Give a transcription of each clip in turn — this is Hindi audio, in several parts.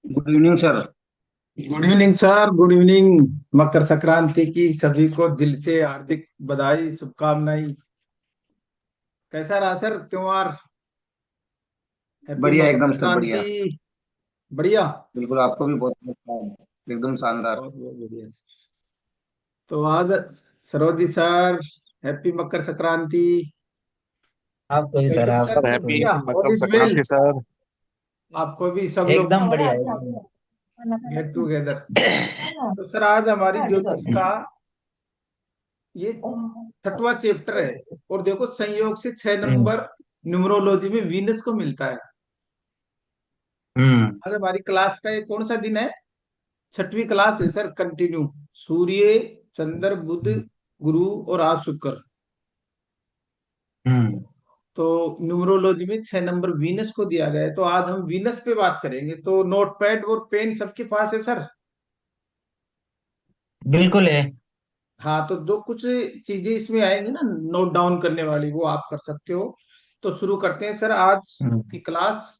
Good evening sir. Good evening sir, good evening. Makar Sankranti की सभी को दिल से हार्दिक बधाई, शुभकामनाएं। कैसा रहा सर त्योहार? हैप्पी बढ़िया मकर एकदम सर संक्रांति। बढ़िया। बढ़िया। बिल्कुल आपको भी बहुत अच्छा है। एकदम शानदार। बहुत बहुत बढ़िया। तो आज सरोजी सर, हैप्पी मकर संक्रांति। आपको भी सर, सरोजी सर, आपको सर सब हैप्पी बढ़िया, all Makar is well. Sankranti sir. आपको भी सब लोग एकदम बढ़िया एकदम। Get together. तो सर आज हमारी ज्योतिष का ये छठवां चैप्टर है। और देखो, संयोग से 6 नंबर न्यूमरोलॉजी में वीनस को मिलता है। हम्म। आज हमारी क्लास का ये कौन सा दिन है? छठवीं क्लास है सर, कंटिन्यू। सूर्य, चंद्र, बुध, गुरु और आज शुक्र। हम्म। तो न्यूमरोलॉजी में 6 नंबर वीनस को दिया गया है, तो आज हम वीनस पे बात करेंगे। तो नोट पैड और पेन सबके पास है सर? बिल्कुल है। हाँ, तो जो कुछ चीजें इसमें आएंगी ना नोट डाउन करने वाली, वो आप कर सकते हो। तो शुरू करते हैं सर आज हम्म। की क्लास।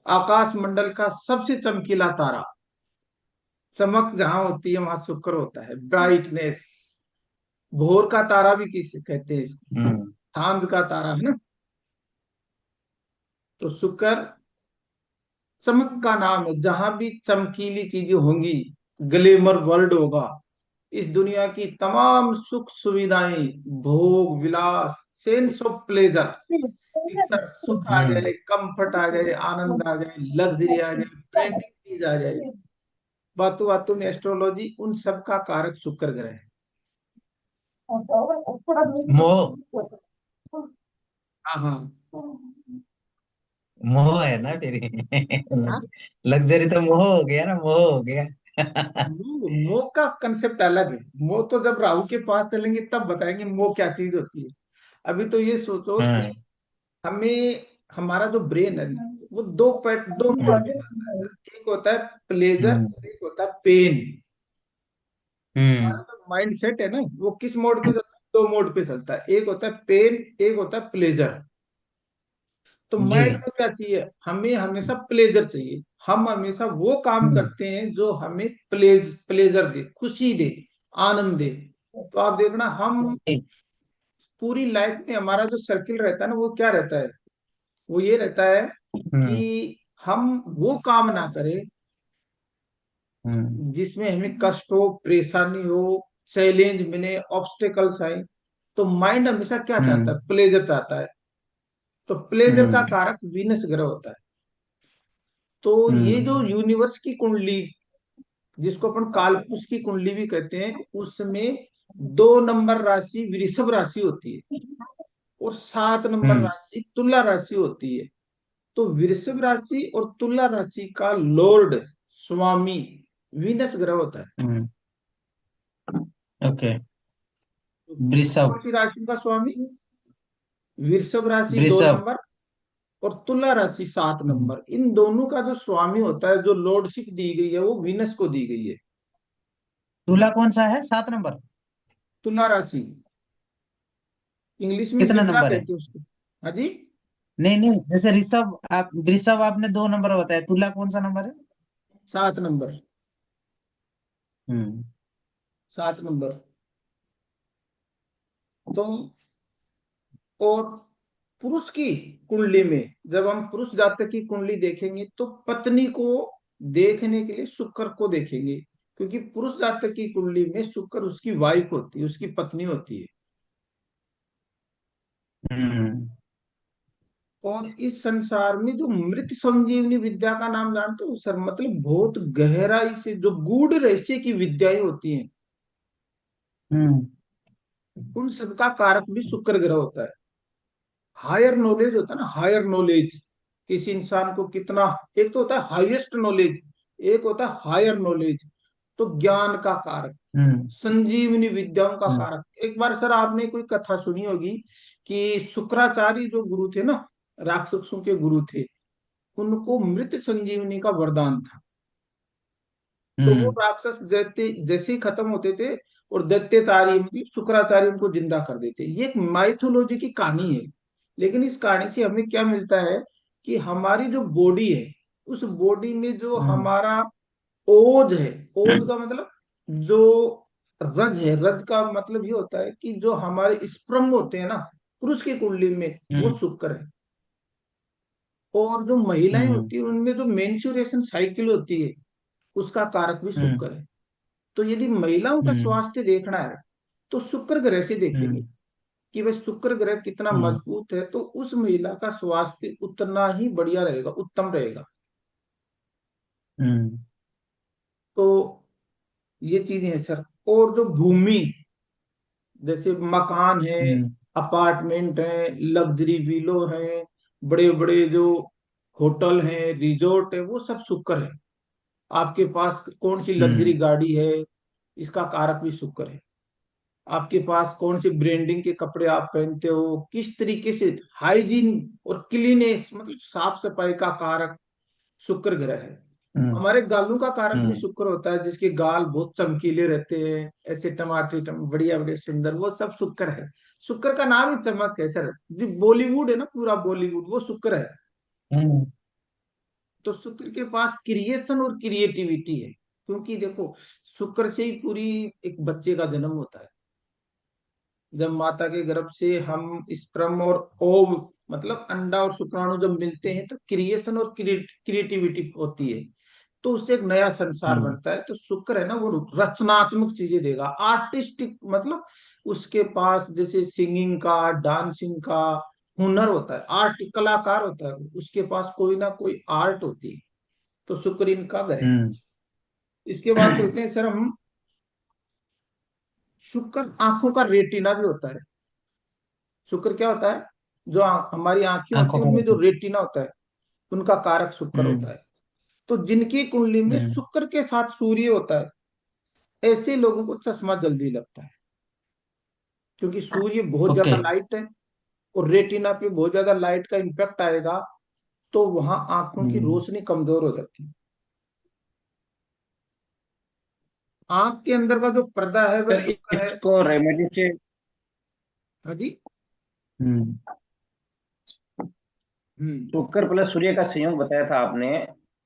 आकाश मंडल का सबसे चमकीला तारा, चमक जहां होती है वहां शुक्र होता है, ब्राइटनेस। भोर का तारा भी किसे कहते हैं इसको? हम्म। सांझ का तारा है ना। तो शुक्र चमक का नाम है। जहां भी चमकीली चीजें होंगी, ग्लैमर वर्ल्ड होगा। इस दुनिया की तमाम सुख सुविधाएं, भोग विलास, सेंस ऑफ प्लेजर, सर सुख आ हम्म। जाए, कंफर्ट आ जाए, आनंद आ जाए, लग्जरी आ जाए, ट्रेंडिंग चीज आ जाए। बातों बातों में एस्ट्रोलॉजी उन सब का कारक शुक्र ग्रह है। मोह। हाँ हाँ। मोह है ना फिर। हाँ, लग्जरी तो मोह हो गया ना, मोह हो गया। मोह का कंसेप्ट अलग है। मोह तो जब राहु के पास चलेंगे तब बताएंगे मोह क्या चीज होती है। अभी तो ये सोचो कि हाँ। हमें, हमारा जो ब्रेन है वो दो मोड में चलता है सर। एक होता है प्लेजर हम्म। और एक होता है पेन। हमारा हम्म। जो माइंड सेट है ना, वो किस मोड पे चलता है? दो मोड पे चलता है। एक होता है पेन, एक होता है प्लेजर। तो जी। माइंड को क्या चाहिए? हमें हमेशा प्लेजर चाहिए। हम हमेशा वो काम हम्म। करते हैं जो हमें प्लेजर दे, खुशी दे, आनंद दे। तो आप देखना, हम जी। पूरी लाइफ में हमारा जो सर्किल रहता है ना, वो क्या रहता है? वो ये रहता है हम्म। कि हम वो काम ना करें हम्म। जिसमें हमें कष्ट हो, परेशानी हो, चैलेंज मिले, ऑब्स्टेकल्स आए। तो माइंड हमेशा क्या चाहता हम्म। है? प्लेजर चाहता है। तो प्लेजर का हम्म। कारक वीनस ग्रह होता है। तो ये जो हम्म। यूनिवर्स की कुंडली, जिसको अपन कालपुरुष की कुंडली भी कहते हैं, उसमें 2 नंबर राशि वृषभ राशि होती है और 7 नंबर हम्म। राशि तुला राशि होती है। तो वृषभ राशि और तुला राशि का लॉर्ड, स्वामी, वीनस ग्रह होता है। हम्म। ओके। तो कौन वृषभ। सी राशि का स्वामी? वृषभ राशि दो वृषभ। नंबर और तुला राशि सात हम्म। नंबर इन दोनों का जो स्वामी होता है, जो लॉर्डशिप दी गई है, वो वीनस को दी गई है। तुला कौन सा है, 7 नंबर? तुला राशि, इंग्लिश में कितना लिब्रा नंबर है? कहते हैं उसको। हाँ जी। नहीं नहीं, जैसे ऋषभ, आप ऋषभ आपने 2 नंबर बताया, तुला कौन सा नंबर है? 7 नंबर। हम्म। 7 नंबर। तो और पुरुष की कुंडली में, जब हम पुरुष जातक की कुंडली देखेंगे तो पत्नी को देखने के लिए शुक्र को देखेंगे। क्योंकि पुरुष जातक की कुंडली में शुक्र उसकी वाइफ होती है, उसकी पत्नी होती है। हम्म। और इस संसार में जो मृत संजीवनी विद्या का नाम जानते हो सर? मतलब बहुत गहराई से जो गूढ़ रहस्य की विद्याएं होती हैं, हम्म। उन सबका कारक भी शुक्र ग्रह होता है। हायर नॉलेज होता है ना, हायर नॉलेज। किसी इंसान को कितना, एक तो होता है हाईएस्ट नॉलेज, एक होता है हायर नॉलेज। तो ज्ञान का कारक, हम्म। संजीवनी विद्याओं का हम्म। कारक। एक बार सर आपने कोई कथा सुनी होगी कि शुक्राचार्य जो गुरु थे ना, राक्षसों के गुरु थे, उनको मृत संजीवनी का वरदान था। तो वो हम्म। राक्षस जैसे जैसे ही खत्म होते थे, और दैत्याचार्य मतलब शुक्राचार्य उनको जिंदा कर देते। ये एक माइथोलॉजी की कहानी है। लेकिन इस कहानी से हमें क्या मिलता है? कि हमारी जो बॉडी है, उस बॉडी में जो हम्म हमारा ओज है, ओज का मतलब जो रज है, रज का मतलब ये होता है कि जो हमारे स्पर्म होते हैं ना पुरुष की कुंडली में, वो हम्म शुक्र है। और जो महिलाएं हम्म होती है उनमें जो मेंस्ट्रुएशन साइकिल होती है, उसका कारक भी हम्म शुक्र है। तो यदि महिलाओं का हम्म स्वास्थ्य देखना है तो शुक्र ग्रह से देखेंगे हम्म कि भाई शुक्र ग्रह कितना हम्म मजबूत है, तो उस महिला का स्वास्थ्य उतना ही बढ़िया रहेगा, उत्तम रहेगा। हम्म तो ये चीजें हैं सर। और जो भूमि, जैसे मकान है, हम्म अपार्टमेंट है, लग्जरी विलो है, बड़े बड़े जो होटल है, रिजोर्ट है, वो सब शुक्र है। आपके पास कौन सी लग्जरी हम्म गाड़ी है, इसका कारक भी शुक्र है। आपके पास कौन सी ब्रांडिंग के कपड़े आप पहनते हो, किस तरीके से हाइजीन और क्लीनेस मतलब साफ सफाई का कारक शुक्र ग्रह है। हम्म हमारे गालों का कारक भी हम्म शुक्र होता है, जिसके गाल बहुत चमकीले रहते हैं, ऐसे टमाटर बढ़िया बढ़िया सुंदर, वो सब शुक्र है। शुक्र का नाम ही चमक है सर। जो बॉलीवुड है ना, पूरा बॉलीवुड वो शुक्र है। हम्म तो शुक्र के पास क्रिएशन और क्रिएटिविटी है, क्योंकि देखो शुक्र से ही पूरी एक बच्चे का जन्म होता है। जब माता के गर्भ से हम स्पर्म और ओव मतलब अंडा और शुक्राणु जब मिलते हैं, तो क्रिएशन और क्रिएटिविटी होती है, तो उससे एक नया संसार हम्म बनता है। तो शुक्र है ना, वो रचनात्मक चीजें देगा, आर्टिस्टिक मतलब उसके पास जैसे सिंगिंग का, डांसिंग का हुनर होता है, आर्ट कलाकार होता है, उसके पास कोई ना कोई आर्ट होती है। तो शुक्र इनका ग्रह है। हम्म इसके बाद चलते हैं सर हम, शुक्र आंखों का रेटिना भी होता है। शुक्र क्या होता है, जो हमारी आंखें होती आंखों है का उनमें जो रोग। रेटिना होता है, उनका कारक शुक्र हम्म होता है। तो जिनकी कुंडली में हम्म शुक्र के साथ सूर्य होता है, ऐसे लोगों को चश्मा जल्दी लगता है, क्योंकि सूर्य बहुत ओके। ज्यादा लाइट है और रेटिना पे बहुत ज्यादा लाइट का इम्पैक्ट आएगा, तो वहां आंखों की हम्म रोशनी कमजोर हो जाती है। आंख के अंदर का जो पर्दा है वह सर शुक्र है। इसको रेमेडी से, हाँ जी। हम्म हम्म। शुक्र प्लस सूर्य का संयोग बताया था आपने,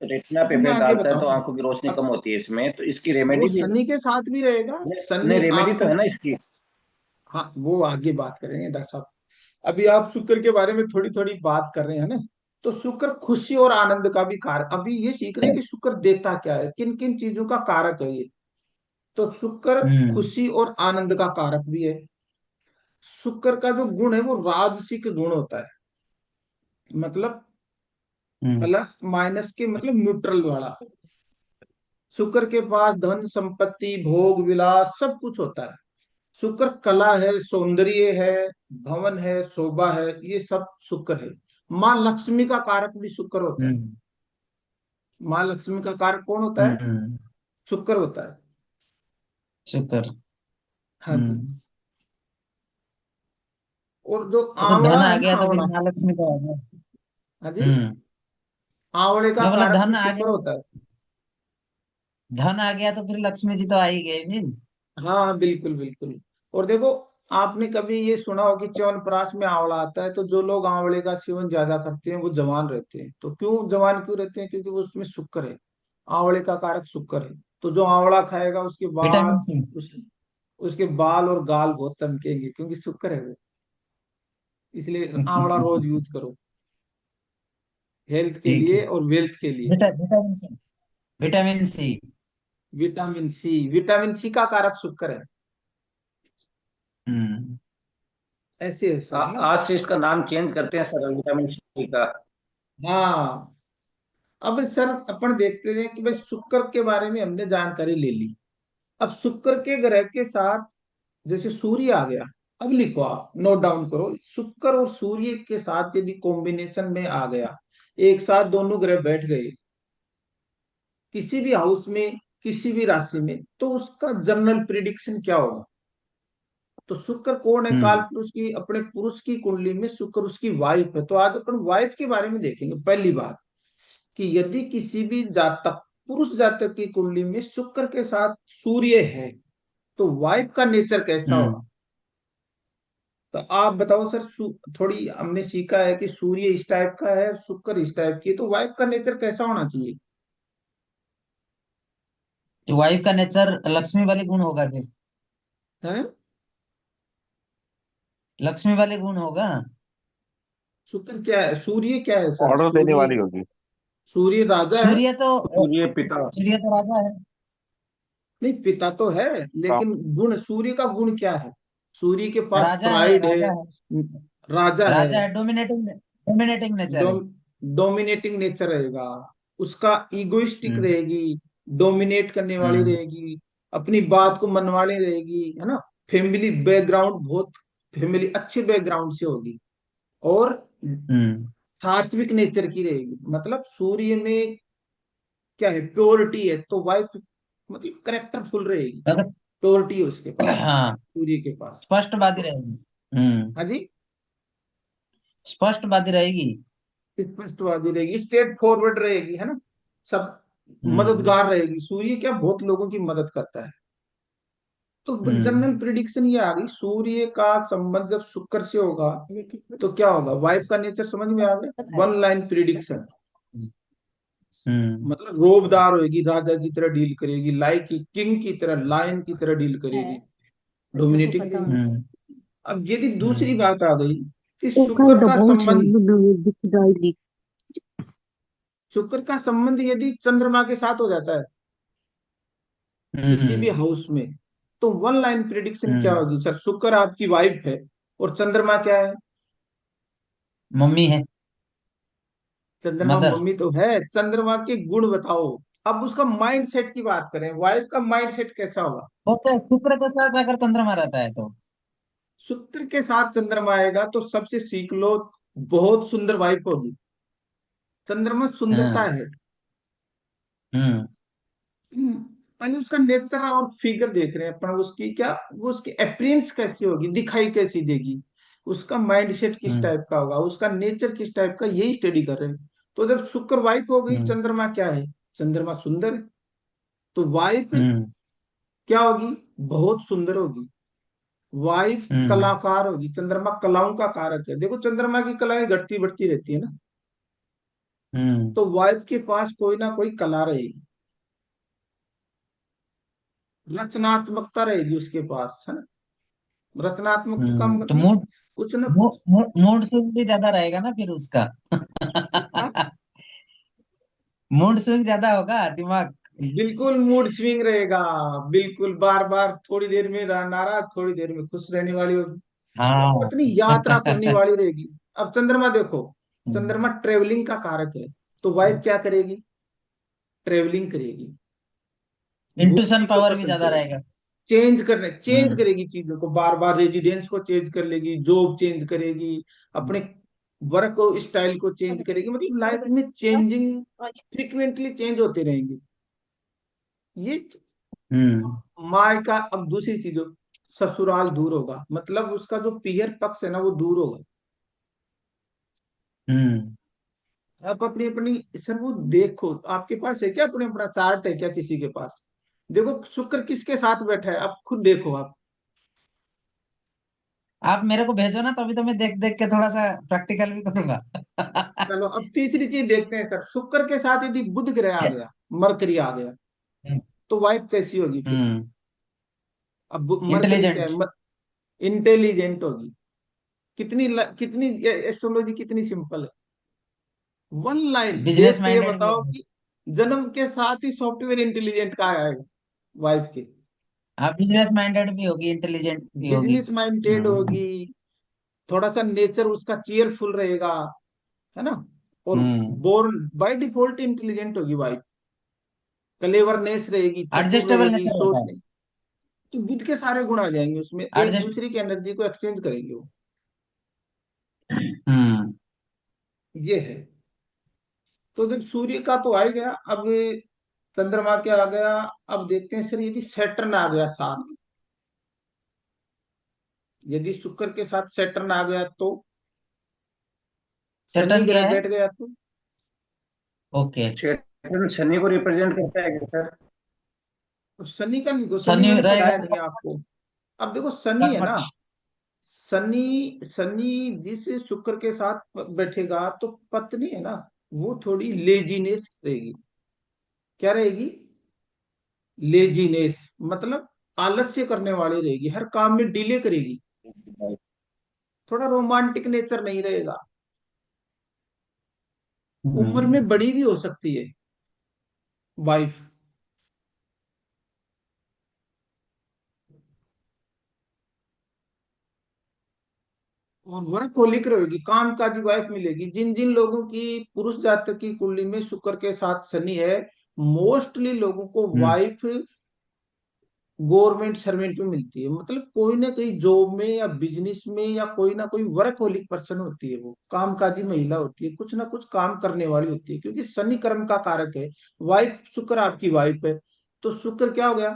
रेटिना पे वो मैं इफेक्ट आगे डालता है तो बताऊंगा। आंखों की रोशनी अब कम होती है इसमें, तो इसकी वो रेमेडी भी, शनि के साथ भी रहेगा। नहीं शनि रेमेडी तो आपको, है ना इसकी? हाँ वो आगे बात करेंगे डॉक्टर साहब। अभी आप शुक्र के बारे में थोड़ी थोड़ी बात कर रहे हैं ना। तो शुक्र खुशी और आनंद का भी कारक, अभी ये सीख रहे हैं कि शुक्र देता क्या है, किन किन चीजों का कारक है ये। तो शुक्र हम्म खुशी और आनंद का कारक भी है। शुक्र का जो गुण है वो राजसिक गुण होता है, मतलब हम्म प्लस माइनस के मतलब न्यूट्रल वाला। शुक्र के पास धन संपत्ति भोग विलास सब कुछ होता है। शुक्र कला है, सौंदर्य है, भवन है, शोभा है, ये सब शुक्र है। माँ लक्ष्मी का कारक भी शुक्र होता है। हम्म माँ लक्ष्मी का कारक कौन होता है? हम्म शुक्र होता है। शुक्र। हाँ जी। हम्म और जो अगर धन आंवला आ है ना, गया तो फिर आंवला, महालक्ष्मी तो आ गया। हाँ जी, हम्म आंवले का मैं बोला कारक भी धन आ शुक्र गया, होता है। धन आ गया तो फिर लक्ष्मी जी तो आ ही गए फिर। हाँ बिल्कुल बिल्कुल। और देखो, आपने कभी ये सुना हो कि च्यवनप्राश में आंवला आता है, तो जो लोग आंवले का सेवन ज्यादा करते हैं वो जवान रहते हैं। तो क्यों जवान क्यों रहते हैं? क्योंकि वो उसमें शुक्र है, आंवले का कारक शुक्र है। तो जो आंवला खाएगा उसके विटामिन बाद सी। उसके बाल और गाल बहुत चमकेंगे, क्योंकि शुक्र है वो। इसलिए आंवला रोज यूज करो, हेल्थ के ठीक है। लिए और वेल्थ के लिए। Vitamin C. Vitamin C. Vitamin C, vitamin C का कारक शुक्र है। हम्म ऐसे है सर मतलब। आज से इसका नाम चेंज करते हैं सर, विटामिन सी का। हाँ। अब सर अपन देखते हैं कि भाई शुक्र के बारे में हमने जानकारी ले ली। अब शुक्र के ग्रह के साथ जैसे सूर्य आ गया, अब लिखो आप नोट डाउन करो, शुक्र और सूर्य के साथ यदि कॉम्बिनेशन में आ गया, एक साथ दोनों ग्रह बैठ गए किसी भी हाउस में, किसी भी राशि में, तो उसका जनरल प्रिडिक्शन क्या होगा? तो शुक्र कौन है? काल हम्म पुरुष की, अपने पुरुष की कुंडली में शुक्र उसकी वाइफ है। तो आज अपन वाइफ के बारे में देखेंगे। पहली बात कि यदि किसी भी जातक, पुरुष जातक की कुंडली में शुक्र के साथ सूर्य है, तो वाइफ का नेचर कैसा हम्म होगा? तो तो आप बताओ सर, थोड़ी हमने सीखा है कि सूर्य इस टाइप का है, शुक्र इस टाइप की है, तो वाइफ का नेचर कैसा होना चाहिए? तो वाइफ का नेचर लक्ष्मी वाले गुण होगा फिर। है, लक्ष्मी वाले गुण होगा। शुक्र क्या है, सूर्य क्या है सर? ऑर्डर देने सूर्य, वाली होगी। सूर्य राजा है। सूर्य तो सूर्य पिता। सूर्य तो राजा है। नहीं, पिता तो है, का लेकिन गुण, सूर्य का गुण क्या है? सूर्य के पास राजा है, प्राइड है, राजा है। राजा है, राजा है, डोमिनेटिंग डोमिनेटिंग नेचर है। डोमिनेटिंग नेचर रहेगा, उसका ईगोइस्टिक हम्म। रहेगी, डोमिनेट करने वाली हम्म। रहेगी, अपनी बात को मनवाने रहेगी, है ना। फैमिली बैकग्राउंड बहुत, फैमिली अच्छे बैकग्राउंड से होगी, और हम्म। सात्विक नेचर की रहेगी। मतलब सूर्य में क्या है, प्योरिटी है, तो वाइफ मतलब करेक्टरफुल रहेगी, अगर प्योरिटी है उसके पास, हाँ, सूर्य के पास। स्पष्टवादी रहेगी। हम्म। हाँ जी, स्पष्टवादी रहेगी। स्पष्टवादी रहेगी, स्ट्रेट फॉरवर्ड रहेगी, है ना, सब हम्म। मददगार रहेगी। सूर्य क्या बहुत लोगों की मदद करता है। तो जनरल हम्म। प्रिडिक्शन ये आ गई, सूर्य का संबंध जब शुक्र से होगा तो क्या होगा, वाइफ का नेचर समझ में आ गया, वन लाइन प्रिडिक्शन। हम्म। मतलब रोबदार होगी, राजा की तरह डील करेगी, लाइक की किंग की तरह, लायन की तरह डील करेगी, डोमिनेटिंग रहेगी। हम्म। अब यदि दूसरी हम्म। बात आ गई कि Okay, शुक्र the का bullshit संबंध, with the diary. शुक्र का संबंध यदि चंद्रमा के साथ हो जाता है किसी भी हम्म। हाउस में, तो वन लाइन प्रिडिक्शन क्या हम्म। होगी सर? शुक्र आपकी वाइफ है, और चंद्रमा क्या है? मम्मी है। चंद्रमा मदर। मम्मी तो है। चंद्रमा के गुण बताओ। अब उसका माइंड सेट की बात करें, वाइफ का माइंड सेट कैसा होगा? ओके, शुक्र के साथ अगर चंद्रमा रहता है तो। शुक्र के साथ चंद्रमा आएगा तो सबसे सीख लो, बहुत सुंदर वाइफ होगी। चंद्रमा सुंदरता हाँ। है। हम्म। पहले उसका नेचर और फिगर देख रहे हैं अपन, उसकी क्या, वो उसकी अप्रियंस कैसी होगी, दिखाई कैसी देगी, उसका माइंड सेट किस हम्म। टाइप का होगा, उसका नेचर किस टाइप का, यही स्टडी कर रहे हैं। तो जब शुक्र वाइफ हो गई, हम्म। चंद्रमा क्या है? चंद्रमा सुंदर है, तो वाइफ हम्म। क्या होगी? बहुत सुंदर होगी। वाइफ हम्म। कलाकार होगी, चंद्रमा कलाओं का कारक है। देखो चंद्रमा की कलाएं घटती बढ़ती रहती है ना, हम्म। तो वाइफ के पास कोई ना कोई कला रहेगी, रचनात्मकता रहेगी उसके पास, है ना। रचनात्मकता का तो मतलब मूड कुछ ना कुछ। मूड स्विंग भी ज्यादा रहेगा ना फिर उसका। हाँ, मूड स्विंग ज्यादा होगा दिमाग। बिल्कुल मूड स्विंग रहेगा, बिल्कुल बार बार, थोड़ी देर में नाराज, थोड़ी देर में खुश रहने वाली होगी, हाँ। पत्नी यात्रा करने वाली रहेगी। अब चंद्रमा देखो, हम्म। चंद्रमा ट्रेवलिंग का कारक है, तो वाइफ क्या करेगी? ट्रेवलिंग करेगी, इंट्यूशन घूमने को पावर भी पसंद ज्यादा करेगी, रहेगा। चेंज हम्म। करेगी चीजों को, बार बार रेजिडेंस को चेंज कर लेगी, जॉब चेंज करेगी, अपने वर्क को, स्टाइल को चेंज करेगी। मतलब लाइफ में चेंजिंग, फ्रिक्वेंटली चेंज होते रहेंगे ये। हम्म। माँ का, अब दूसरी चीज, ससुराल दूर होगा, मतलब उसका जो पीयर पक्ष है ना वो दूर होगा। हम्म। आप अपनी अपनी, सर वो देखो, आपके पास है क्या अपने अपना चार्ट है क्या किसी के पास? देखो शुक्र किसके साथ बैठा है, आप खुद देखो आप। आप मेरे को भेजो ना, तो अभी तो मैं देख देख के थोड़ा सा प्रैक्टिकल भी करूंगा। चलो अब तीसरी चीज देखते हैं सर, शुक्र के साथ यदि बुध ग्रह आ गया, मरकरी आ गया, तो वाइफ कैसी होगी फिर? हम्म। अब मरकरी क्या इंटेलिजेंट। है? इंटेलिजेंट होगी। कितनी एस्ट्रोलॉजी कितनी सिंपल है, वन लाइन बिजनेस देख के ये माइंडेड भी बताओ होगी। कि जन्म के साथ ही सॉफ्टवेयर इंटेलिजेंट का आएगा वाइफ के। हाँ, बिजनेस माइंडेड भी होगी, इंटेलिजेंट भी होगी। बिजनेस माइंडेड हम्म। होगी, थोड़ा सा नेचर उसका चीयरफुल रहेगा, है ना। और हम्म। बोर्न बाय डिफॉल्ट इंटेलिजेंट होगी वाइफ, क्लेवरनेस रहेगी, चतुर एडजस्टेबल रहेगी, नेचर होता है। सोचने। तो बुध के सारे गुण आ जाएंगे उसमें, एक एडजस्ट। दूसरे की एनर्जी को एक्सचेंज करेंगे वो। हम्म। ये है। तो जब सूर्य का तो आ ही गया, अब चंद्रमा क्या आ गया? अब देखते हैं सर, यदि सैटर्न आ गया साथ, यदि शुक्र के साथ सैटर्न आ गया तो, शनि सैटर्न क्या ग्रह है? बैठ गया तो, ओके। सैटर्न शनि को रिप्रेजेंट करता है क्या सर? तो शनि का नहीं, को शनि शनि मैंने रहेगा पढ़ाया नहीं तो है आपको। अब देखो शनि है कर्मठ। ना, शनि शनि जिस शुक्र के साथ बैठेगा तो पत्नी है ना, वो थोड़ी लेजीनेस रहेगी। क्या रहेगी? लेजीनेस, मतलब आलस्य करने वाली रहेगी, हर काम में डिले करेगी, थोड़ा रोमांटिक नेचर नहीं रहेगा। उम्र हम्म। में बड़ी भी हो सकती है वाइफ। और वर्कहोलिक रहेगी, कामकाजी वाइफ मिलेगी। जिन जिन लोगों की पुरुष जातक की कुंडली में शुक्र के साथ शनि है, मोस्टली लोगों को हम्म। वाइफ गवर्नमेंट सर्वेंट में मिलती है। मतलब कोई ना कोई जॉब में या बिजनेस में या कोई ना कोई वर्कहोलिक पर्सन होती है, वो कामकाजी महिला होती है, कुछ ना कुछ काम करने वाली होती है, क्योंकि शनि कर्म का कारक है। वाइफ, शुक्र आपकी वाइफ है, तो शुक्र क्या हो गया?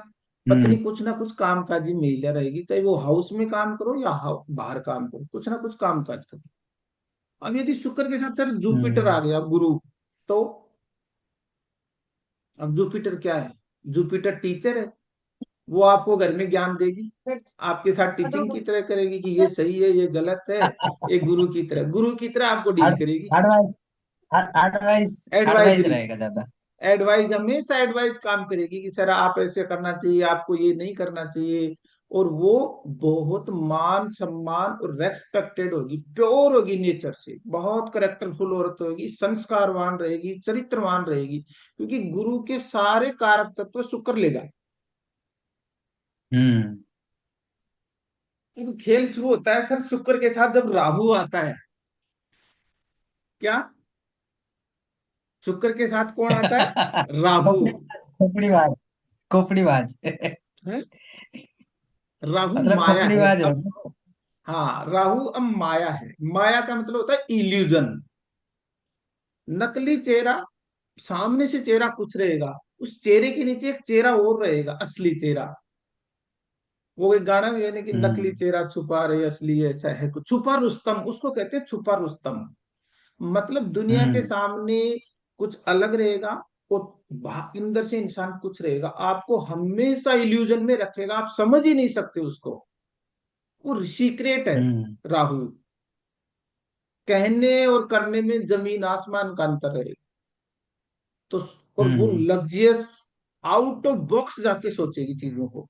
पत्नी हम्म। कुछ ना कुछ कामकाजी महिला रहेगी, चाहे वो हाउस में काम करो या बाहर काम करो, कुछ ना कुछ काम काज करो। अब यदि शुक्र के साथ सर जुपिटर आ हम्म। गया, गुरु, तो अब जुपिटर क्या है? जुपिटर टीचर है, वो आपको घर में ज्ञान देगी, आपके साथ टीचिंग की तरह करेगी कि ये सही है ये गलत है। एक गुरु की तरह आपको डील करेगी। एडवाइस, एडवाइस, एडवाइस एडवाइजरी, रहेगा ज्यादा। एडवाइज, हमेशा एडवाइज काम करेगी कि सर आप ऐसे करना चाहिए, आपको ये नहीं करना चाहिए। और वो बहुत मान सम्मान और रेस्पेक्टेड होगी, प्योर होगी नेचर से, बहुत करेक्टरफुल औरत होगी, संस्कारवान रहेगी, चरित्रवान रहेगी, क्योंकि गुरु के सारे कारक तत्व शुक्र लेगा। हम्म। तो खेल शुरू होता है सर शुक्र के साथ जब राहु आता है। क्या? शुक्र के साथ कौन आता है? राहु। खोपड़ीबाज, खोपड़ीबाज। है? राहु मतलब माया है खोपड़ीबाज हो अब। हाँ, राहु अब माया है। माया का मतलब होता है इल्यूजन, नकली चेहरा। सामने से चेहरा कुछ रहेगा, उस चेहरे के नीचे एक चेहरा और रहेगा, असली चेहरा। वो एक गाना भी है ना कि नकली हम्म। चेहरा छुपा रहे असली ऐसा है कुछ, छुपा रुस्तम उसको कहते हैं, छुपा रुस्तम। मतलब दुनिया के हम्म। सामने कुछ अलग रहेगा, और अंदर से इंसान कुछ रहेगा, आपको हमेशा इल्यूजन में रखेगा, आप समझ ही नहीं सकते उसको। वो सीक्रेट है हम्म। राहु। कहने और करने में जमीन आसमान का अंतर है। तो और वो हम्म। लग्जियस, आउट ऑफ बॉक्स जाके सोचेगी चीजों को।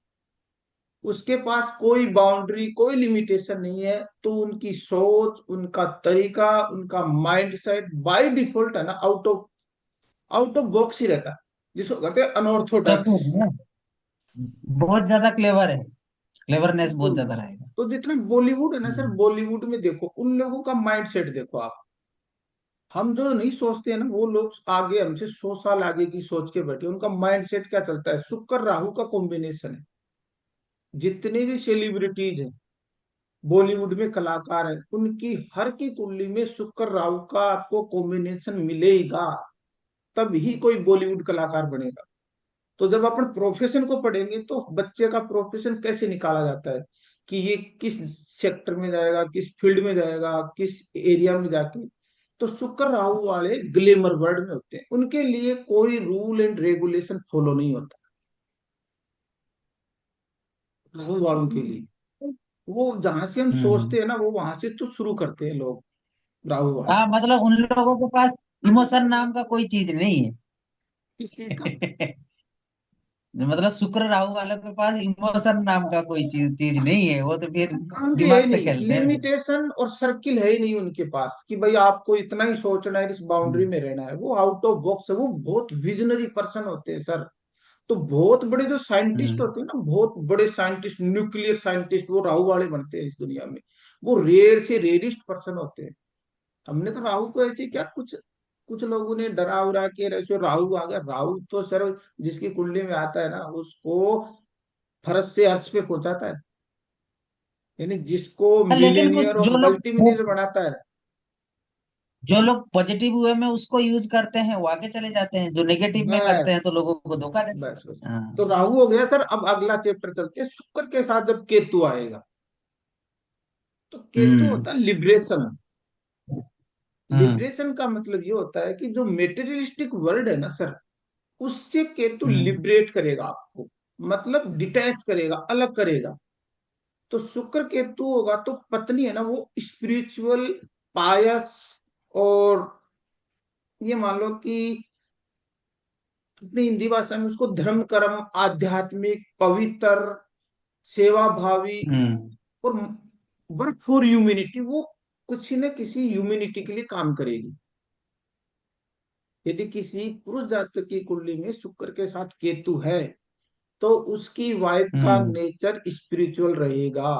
उसके पास कोई बाउंड्री, कोई लिमिटेशन नहीं है, तो उनकी सोच, उनका तरीका, उनका माइंड सेट बाई डिफॉल्ट है ना, आउट ऑफ बॉक्स ही रहता है, जिसको कहते हैं अनऑर्थोडॉक्स। चतुर है, बहुत ज्यादा क्लेवर है, क्लेवरनेस बहुत बिल्कुल। ज्यादा रहेगा। तो जितना बॉलीवुड है ना सर, हम्म। बॉलीवुड में देखो उन लोगों का माइंड सेट देखो आप। हम जो नहीं सोचते हैं ना, वो लोग आगे हमसे 100 साल आगे की सोच के बैठे, उनका माइंड सेट क्या चलता है? शुक्र राहु का कॉम्बिनेशन है। जितने भी सेलिब्रिटीज हैं, बॉलीवुड में कलाकार हैं, उनकी हर की कुंडली में शुक्र राहु का आपको कॉम्बिनेशन मिलेगा, तब ही कोई बॉलीवुड कलाकार बनेगा। तो जब अपन प्रोफेशन को पढ़ेंगे तो बच्चे का प्रोफेशन कैसे निकाला जाता है, कि ये किस सेक्टर में जाएगा, किस फील्ड में जाएगा, किस एरिया में जाके। तो शुक्र राहु वाले ग्लैमर वर्ड में होते हैं, उनके लिए कोई रूल एंड रेगुलेशन फॉलो नहीं होता। राहु वालों के लिए वो जहां से हम हम्म। सोचते हैं ना, वो वहां से तो शुरू करते हैं लोग, राहु वाले। हाँ, मतलब उन लोगों के पास इमोशन नाम का कोई चीज नहीं किस चीज का? है। मतलब शुक्र राहु वालों के पास इमोशन नाम का कोई चीज चीज नहीं है, वो तो फिर बाउंड्री है ही दिमाग से नहीं, खेलते हैं। लिमिटेशन और सर्किल है ही नहीं उनके पास, कि भाई आपको इतना ही सोचना है, इस बाउंड्री हम्म। में रहना है। वो आउट ऑफ बॉक्स है, वो बहुत विजनरी पर्सन होते हैं सर। तो बहुत बड़े जो साइंटिस्ट हम्म। होते हैं ना, बहुत बड़े साइंटिस्ट, न्यूक्लियर साइंटिस्ट, वो राहु वाले बनते हैं इस दुनिया में। वो रेयर से रेयरिस्ट पर्सन होते हैं। हमने तो राहु को ऐसे क्या, कुछ कुछ लोगों ने डरा उरा के ऐसे राहु आ गया। राहु तो सर जिसकी कुंडली में आता है ना, उसको फरस से अर्श पे पहुंचाता है, यानी जिसको हाँ, लेकिन उस मिलेनियर और मल्टी मिलियनर बनाता है। जो लोग पॉजिटिव वे में उसको यूज करते हैं वो आगे चले जाते हैं, जो नेगेटिव में करते बस हैं तो लोगों को धोखा बस बस। देते हैं। तो हाँ। राहु हो गया सर। अब अगला चैप्टर चलते हैं, शुक्र के साथ जब केतु आएगा। तो केतु हम्म। होता है लिबरेशन। हम्म। लिबरेशन का मतलब ये होता है कि जो मेटेरियलिस्टिक वर्ल्ड है ना सर, उससे केतु हम्म। लिबरेट करेगा आपको, मतलब डिटैच करेगा, अलग करेगा। तो शुक्र केतु होगा तो पत्नी है ना वो स्पिरिचुअल, पायस, और ये मान लो कि अपनी हिंदी भाषा में उसको धर्म कर्म, आध्यात्मिक, पवित्र, सेवा भावी, हम्म और वर्क फॉर ह्यूमैनिटी, वो कुछ न किसी ह्यूमैनिटी के लिए काम करेगी। यदि किसी पुरुष जातक की कुंडली में शुक्र के साथ केतु है तो उसकी वाइफ का हम्म नेचर स्पिरिचुअल रहेगा।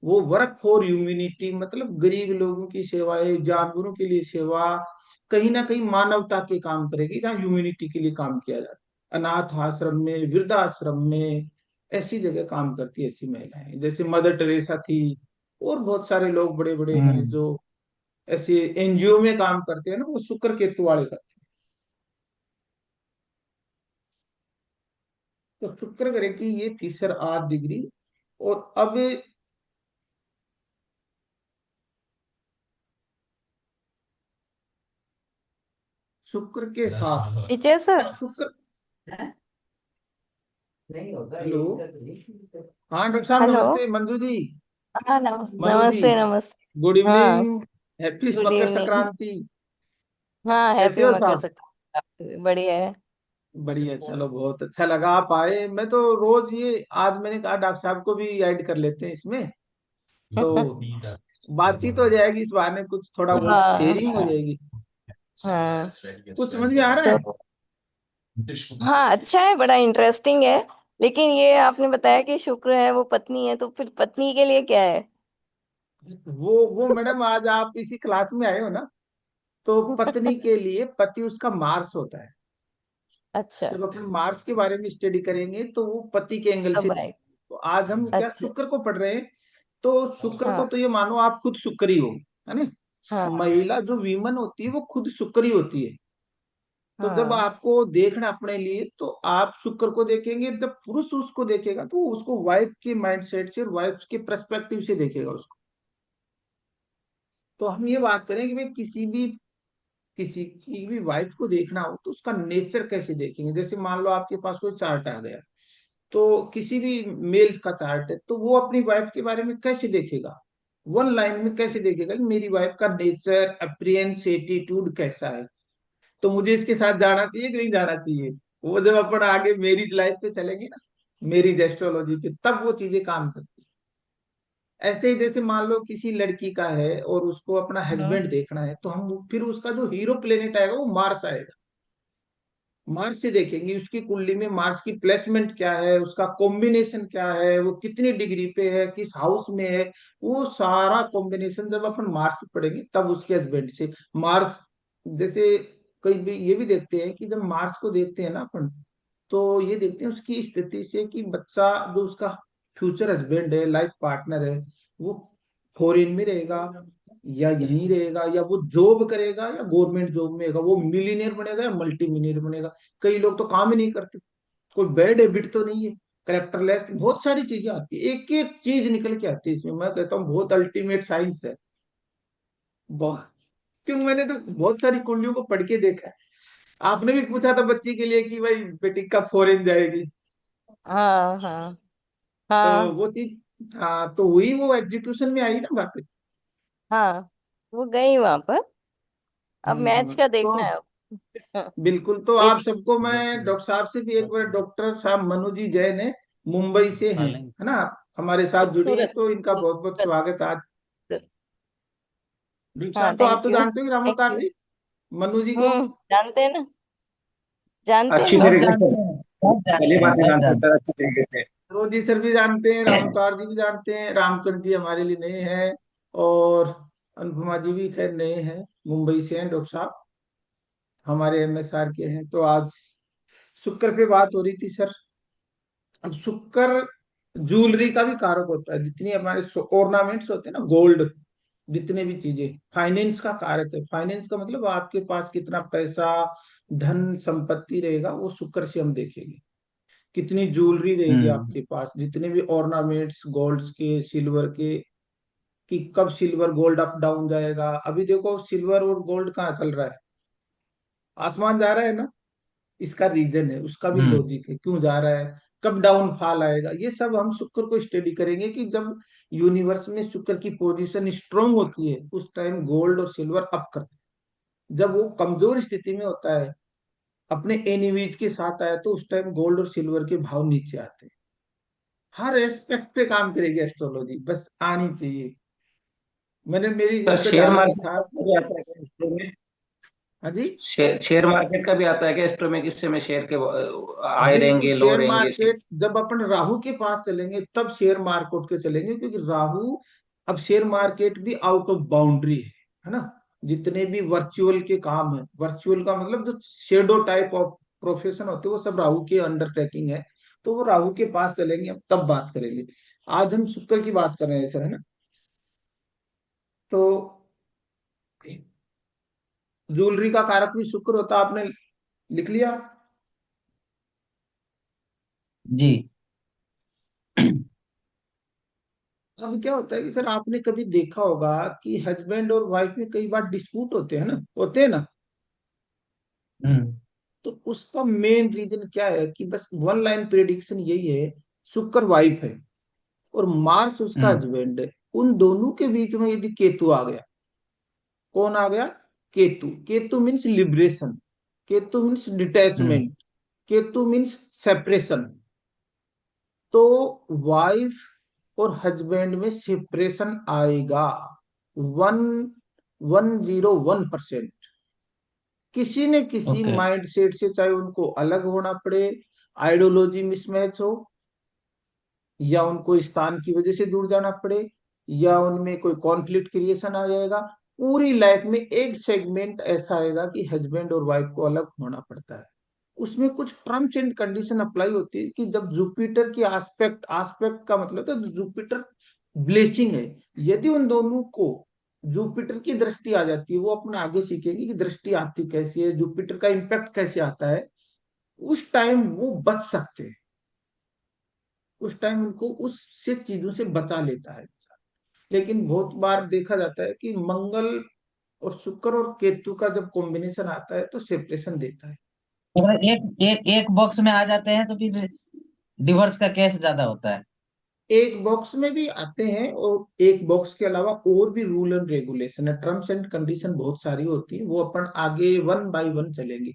वो वर्क फॉर ह्यूमैनिटी, मतलब गरीब लोगों की सेवाएं, जानवरों के लिए सेवा, कहीं ना कहीं मानवता के काम करेगी, जहाँ ह्यूमैनिटी के लिए काम किया जाता है, अनाथ आश्रम में, वृद्धाश्रम में, ऐसी जगह काम करती है ऐसी महिलाएं, जैसे मदर टेरेसा थी। और बहुत सारे लोग बड़े बड़े हैं हम्म जो ऐसे एनजीओ में काम करते हैं ना, वो शुक्र केतु वाले करते हैं। तो शुक्र ग्रह की ये तीसरा 8 डिग्री। और अब शुक्र के साथ विजय सर। शुक्र, हेलो, हाँ डॉक्टर साहब हेलो। नमस्ते, मंजू जी, हाँ मनु जी, नमस्ते नमस्ते। गुड हाँ, इवनिंग, हैप्पी गुड मकर इवनिंग। संक्रांति। हाँ, कैसे हैप्पी हो मकर साहब? संक्रांति। आपको भी बढ़िया है। बढ़िया, चलो बहुत अच्छा लगा आप आए। मैं तो रोज ये, आज मैंने कहा डॉक्टर साहब को भी ऐड कर लेते हैं इसमें, तो बातचीत हो जाएगी, इस बहाने कुछ थोड़ा बहुत हाँ शेयरिंग हो हाँ जाएगी। हाँ। कुछ समझ में आ रहा है? तो हाँ, अच्छा है, बड़ा इंटरेस्टिंग है। लेकिन ये आपने बताया कि शुक्र है, वो पत्नी है, तो फिर पत्नी के लिए क्या है? वो मैडम आज आप इसी क्लास में आए हो ना, तो पत्नी के लिए पति उसका मार्स होता है। अच्छा। जब अपन मार्स के बारे में स्टडी करेंगे तो वो पति के एंगल से अब आए। देखेंगे। तो आज हम क्या अच्छा। शुक्र को पढ़ रहे हैं, तो शुक्र को हाँ तो ये मानो आप खुद शुक्र ही हो, है ना। हाँ महिला जो वीमन होती है वो खुद शुक्र ही होती है। तो जब हाँ आपको देखना अपने लिए तो आप शुक्र को देखेंगे, जब पुरुष उसको देखेगा तो वो उसको वाइफ के माइंडसेट से और वाइफ के पर्सपेक्टिव से देखेगा उसको। तो हम ये बात करें कि भाई किसी की भी वाइफ को देखना हो तो उसका नेचर कैसे देखेंगे। जैसे मान लो आपके पास कोई चार्ट आ गया, तो किसी भी मेल का चार्ट है, तो वो अपनी वाइफ के बारे में कैसे देखेगा, वन लाइन में कैसे देखेगा कि मेरी वाइफ का नेचर, अपीयरेंस, एटीट्यूड कैसा है, तो मुझे इसके साथ जाना चाहिए कि नहीं जाना चाहिए। वो जब अपन आगे मैरिज लाइफ पे चलेंगे ना, मैरिज एस्ट्रोलॉजी पे, तब वो चीजें काम करती है। ऐसे ही जैसे मान लो किसी लड़की का है और उसको अपना हाँ हस्बैंड देखना है, तो हम फिर उसका जो हीरो प्लेनेट आएगा वो मार्स आएगा। मार्स से देखेंगे उसकी कुंडली में मार्स की प्लेसमेंट क्या है, उसका कॉम्बिनेशन क्या है, वो कितनी डिग्री पे है, किस हाउस में है। वो सारा कॉम्बिनेशन जब अपन मार्स पे पढ़ेंगे तब उसके हस्बैंड से मार्स, जैसे कई भी ये भी देखते हैं कि जब मार्स को देखते हैं ना अपन, तो ये देखते हैं उसकी स्थिति से कि बच्चा जो उसका फ्यूचर हस्बैंड है, लाइफ पार्टनर है, वो फॉरेन में रहेगा या यहीं रहेगा, या वो जॉब करेगा या गवर्नमेंट जॉब में रहेगा, वो मिलीनियर बनेगा या मल्टी मिलीनियर बनेगा। कई लोग तो काम ही नहीं करते, कोई बैड हैबिट तो नहीं है, करेक्टरलेस, बहुत सारी चीजें आती है, एक एक चीज निकल के आती है इसमें। मैं कहता हूँ बहुत अल्टीमेट साइंस है। बहुत, क्यों, मैंने तो बहुत सारी कुंडलियों को पढ़ के देखा है। आपने भी पूछा था बच्ची के लिए कि भाई बेटी कब फॉरेन जाएगी, हाँ हाँ तो हाँ वो चीज, हाँ, तो हुई, वो एग्जीक्यूशन में आई ना बात। हाँ। वो गई वहां पर। अब मैच का तो देखना है। बिल्कुल, तो आप एपी। सबको मैं डॉक्टर साहब से भी एक बार, डॉक्टर साहब मनु जी जैन है, मुंबई से हैं, है ना, हमारे साथ जुड़ी हैं, सूरत। तो इनका बहुत बहुत सूरत। स्वागत है आज। डॉक्टर हाँ, साहब, तो आप थैंक तो यू जानते हो राम थैंक अवतार यू। जी, मनु जी को। जानते हैं ना, जानते हैं अच्छी ना। सब तरीके से, जानते हैं, सब पहली जानते हैं, बात है, सब जानते हैं जानते सर अच्छी तरीके से। रोजी सर भी जानते हैं, राम अवतार जी भी जानते हैं, रामकरण जी हमारे लिए नए हैं, और अनुपमा जी भी खैर नए हैं, मुंबई से हैं डॉक्टर साहब, हमारे एमएसआर के हैं। तो आज शुक्र पे बात हो रही थी सर। अब शुक्र ज्वेलरी का भी कारक होता है, जितनी हमारे ऑर्नामेंट्स होते हैं ना, गोल्ड, जितने भी चीजें, फाइनेंस का कारक है। फाइनेंस का मतलब आपके पास कितना पैसा, धन संपत्ति रहेगा, वो शुक्र से हम देखेंगे। कितनी ज्वेलरी हैं। रहेगी आपके पास, जितने भी ऑर्नामेंट्स गोल्ड्स के, सिल्वर के, कि कब सिल्वर गोल्ड अप डाउन जाएगा। अभी देखो सिल्वर और गोल्ड कहाँ चल रहा है, आसमान जा रहा है ना। इसका रीजन है, उसका भी हम्म लॉजिक है क्यों जा रहा है। कब डाउनफॉल आएगा, ये सब हम शुक्र को स्टडी करेंगे कि जब यूनिवर्स में शुक्र की पोजीशन स्ट्रोंग होती है उस टाइम गोल्ड और सिल्वर अप करते हैं। जब वो कमजोर स्थिति में होता है, अपने एनिमीज के साथ आया, तो उस टाइम गोल्ड और सिल्वर के भाव नीचे आते हैं। हर एस्पेक्ट पे काम करेगी एस्ट्रोलॉजी, बस आनी चाहिए। मैंने मेरी तो इस पे शेयर डाला भी मार्केट था। का भी आता है क्या हिस्ट्री में? हाँ जी। शेयर मार्केट का भी आता है क्या हिस्ट्री में, किससे में शेयर के हाई बिल्कुल, रहेंगे, लो शेयर रहेंगे? मार्केट जब अपन राहु के पास चलेंगे तब शेयर मार्केट के चलेंगे, क्योंकि राहु, अब शेयर मार्केट भी आउट ऑफ बाउंड्री है ना। जितने भी वर्चुअल के काम है, वर्चुअल का मतलब जो शेडो टाइप ऑफ प्रोफेशन होते हैं वो सब राहु के अंडरटेकिंग है। तो वो राहु के पास चलेंगे, अब तब बात करेंगे। आज हम शुक्र की बात कर रहे हैं सर, है ना। तो ज्वेलरी का कारक भी शुक्र होता, आपने लिख लिया। जी। अब क्या होता है कि सर, आपने कभी देखा होगा कि हस्बैंड और वाइफ में कई बार डिस्प्यूट होते हैं ना, होते हैं ना। हम्म। तो उसका मेन रीजन क्या है कि बस वन लाइन प्रेडिक्शन यही है, शुक्र वाइफ है और मार्स उसका हम्म। हस्बैंड है। उन दोनों के बीच में यदि केतु आ गया, कौन आ गया? Ketu. Ketu means liberation, Ketu means hmm. Detachment, Ketu means separation. तो वाइफ और हस्बैंड में सेपरेशन आएगा, 101%। किसी न किसी ओके। माइंड सेट से, चाहे उनको अलग होना पड़े, आइडियोलॉजी मिसमैच हो, या उनको स्थान की वजह से दूर जाना पड़े, या उनमें कोई कॉन्फ्लिक्ट क्रिएशन आ जाएगा। पूरी लाइफ में एक सेगमेंट ऐसा आएगा कि हस्बैंड और वाइफ को अलग होना पड़ता है। उसमें कुछ टर्म्स एंड कंडीशन अप्लाई होती है कि जब जुपिटर की आस्पेक्ट, आस्पेक्ट का मतलब तो जुपिटर ब्लेसिंग है, यदि उन दोनों को जुपिटर की दृष्टि आ जाती है, वो अपना आगे सीखेंगे कि दृष्टि आती कैसी है, जुपिटर का इम्पैक्ट कैसे आता है, उस टाइम वो बच सकते हैं। उस टाइम उनको उससे चीजों से बचा लेता है। लेकिन बहुत बार देखा जाता है कि मंगल और शुक्र और केतु का जब कॉम्बिनेशन आता है तो सेपरेशन देता है। अगर एक एक एक बॉक्स में आ जाते हैं तो फिर डिवोर्स का केस ज्यादा होता है। एक बॉक्स में भी आते हैं, और एक बॉक्स के अलावा और भी रूल एंड रेगुलेशन है, टर्म्स एंड कंडीशन बहुत सारी होती है, वो अपन आगे वन बाय वन चलेंगे।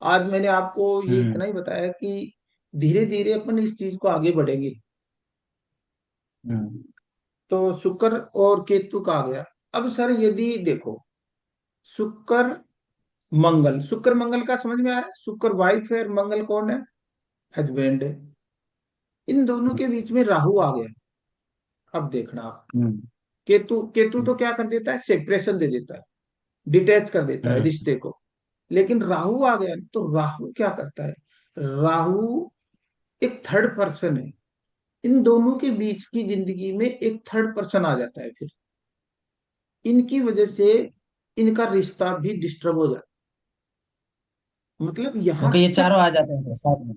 आज मैंने आपको ये हम्म। इतना ही बताया कि धीरे धीरे अपन इस चीज को आगे बढ़ेंगे। हम्म। तो शुक्र और केतु का आ गया। अब सर यदि देखो, शुक्र मंगल, शुक्र मंगल का समझ में आ रहा है? शुक्र वाइफ है और मंगल कौन है? हस्बैंड है। इन दोनों के बीच में राहु आ गया। अब देखना आप, हम्म। केतु, केतु तो क्या कर देता है? सेपरेशन दे देता है, डिटैच कर देता है हम्म। रिश्ते को। लेकिन राहु आ गया तो राहु क्या करता है? राहु एक थर्ड पर्सन है। इन दोनों के बीच की जिंदगी में एक थर्ड पर्सन आ जाता है, फिर इनकी वजह से इनका रिश्ता भी डिस्टर्ब हो जाता है। मतलब यहाँ ओके, ये सब, चारों आ जाते हैं साथ में।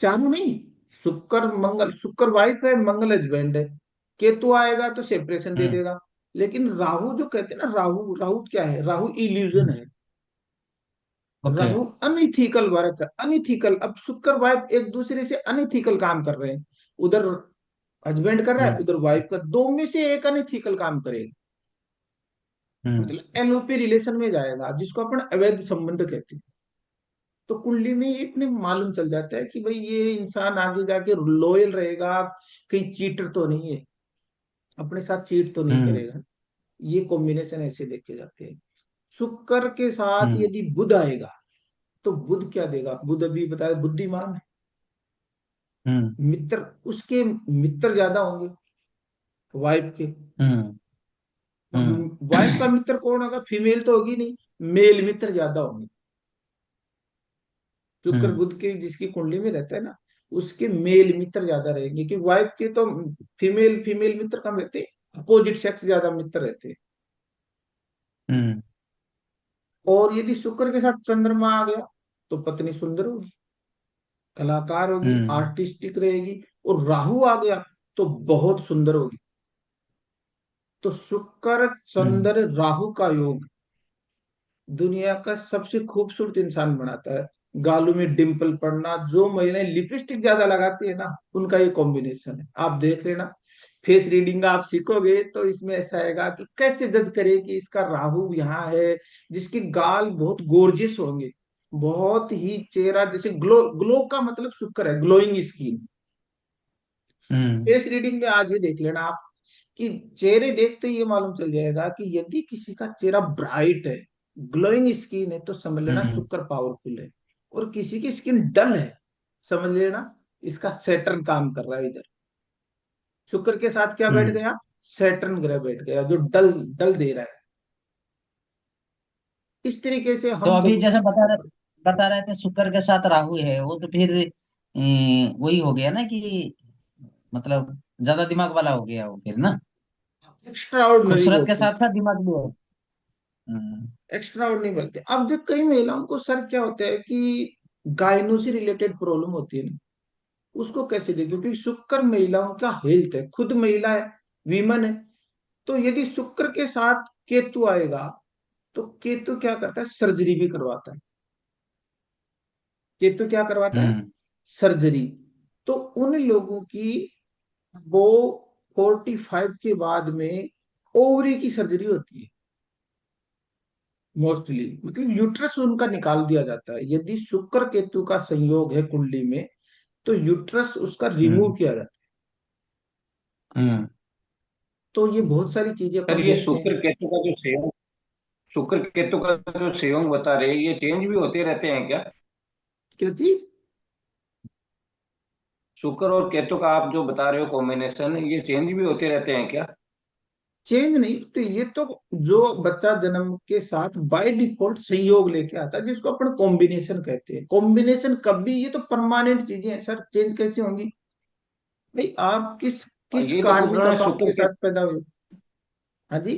चारों नहीं, शुक्र मंगल, शुक्र वाइफ है, मंगल हस्बैंड है। केतु आएगा तो सेपरेशन दे हम्म। देगा। लेकिन राहु जो कहते हैं ना, राहु, राहु क्या है? राहु इल्यूजन हम्म। है। ओके। राहु अनइथिकल वर्क है, अनइथिकल। अब शुक्र वाइफ एक दूसरे से अनइथिकल काम कर रहे हैं, उधर हस्बैंड कर रहा है, हम्म। उधर वाइफ कर, दो में से एक अनइथिकल काम करेगा। हम्म। मतलब एलओपी रिलेशन में जाएगा, जिसको अपन अवैध संबंध कहते हैं। तो कुंडली में ये अपने मालूम चल जाता है कि भाई ये इंसान आगे जाके लॉयल रहेगा, कहीं चीटर तो नहीं है, अपने साथ चीट तो नहीं हम्म। करेगा। ये कॉम्बिनेशन ऐसे देखे जाते हैं। शुक्र के साथ हम्म। यदि बुध आएगा तो बुध क्या देगा? बुध अभी बताया, बुद्धिमान है, हम्म। मित्र, उसके मित्र ज्यादा होंगे वाइफ के। हम्म। हम्म। वाइफ का मित्र कौन होगा? फीमेल तो होगी नहीं, मेल मित्र ज्यादा होंगे। शुक्र हम्म। बुध के जिसकी कुंडली में रहता है ना, उसके मेल मित्र ज्यादा रहेंगे, कि वाइफ के तो फीमेल फीमेल मित्र कम रहते हैं, अपोजिट सेक्स ज्यादा मित्र रहते हैं। हम्म। और यदि शुक्र के साथ चंद्रमा आ गया तो पत्नी सुंदर होगी, कलाकार होगी, हम्म। आर्टिस्टिक रहेगी। और राहु आ गया तो बहुत सुंदर होगी। तो शुक्र हम्म। चंद्र राहु का योग दुनिया का सबसे खूबसूरत इंसान बनाता है। गालों में डिम्पल पड़ना, जो महिलाएं लिपस्टिक ज्यादा लगाती है ना, उनका ये कॉम्बिनेशन है। आप देख लेना, फेस रीडिंग आप सीखोगे तो इसमें ऐसा आएगा कि कैसे जज करे कि इसका राहु यहाँ है, जिसके गाल बहुत गोर्जियस होंगे, बहुत ही चेहरा जैसे ग्लो, ग्लो का मतलब शुक्र है, ग्लोइंग स्किन। हम्म। फेस रीडिंग में आज ये देख लेना आप कि चेहरे देखते ही ये मालूम चल जाएगा कि यदि किसी का चेहरा ब्राइट है, ग्लोइंग स्किन है, तो समझ लेना हम्म। शुक्र पावरफुल है। और किसी की स्किन डल है, समझ लेना इसका सैटर्न काम कर रहा है इधर। शुक्र के साथ क्या बैठ हम्म। गया? सैटर्न ग्रह बैठ गया, जो डल डल दे रहा है। इस तरीके से तो हम अभी जब, जैसे बता रहे थे शुक्र के साथ राहु है, वो तो फिर वही हो गया ना कि मतलब ज्यादा दिमाग वाला हो गया वो फिर ना। एक्स्ट्रा ऑर्डिनरी खूबसूरत के बोलते हैं, साथ साथ दिमाग भी हो। हम्म। एक्स्ट्रा ऑर्डिनरी बोलते हैं। अब जब कई महिलाओं को सर क्या होता है कि गायनो से रिलेटेड प्रॉब्लम होती है ना, उसको कैसे देखें? क्योंकि शुक्र महिलाओं का हेल्थ है, खुद महिला है, वीमन है। तो यदि शुक्र के साथ केतु आएगा, तो केतु क्या करता है? सर्जरी भी करवाता है। केतु क्या करवाता है? हम्म। सर्जरी। तो उन लोगों की, वो 45 के बाद में ओवरी की सर्जरी होती है मोस्टली, मतलब यूट्रस उनका निकाल दिया जाता है। यदि शुक्र केतु का संयोग है कुंडली में, तो यूट्रस उसका रिमूव हम्म। किया जाता है। हम्म। तो ये बहुत सारी चीजें सर अपन ये देखते हैं। शुक्र केतु का जो संयोग, शुक्र केतु का जो संयोग बता रहे हैं, ये चेंज भी होते रहते हैं क्या? क्या चीज? शुक्र और केतु का आप जो बता रहे हो कॉम्बिनेशन, ये चेंज भी होते रहते हैं क्या? चेंज नहीं तो ये तो, जो बच्चा जन्म के साथ बाय डिफॉल्ट संयोग लेके आता है, जिसको अपन कॉम्बिनेशन कहते हैं। कॉम्बिनेशन कभी, ये तो परमानेंट चीजें हैं सर, चेंज कैसे होंगी? भाई आप किस किस ये तो पूछ कार्मिक रहा हूँ ना अकाउंट शुक्र के के। साथ पैदा हुए? हाँ जी।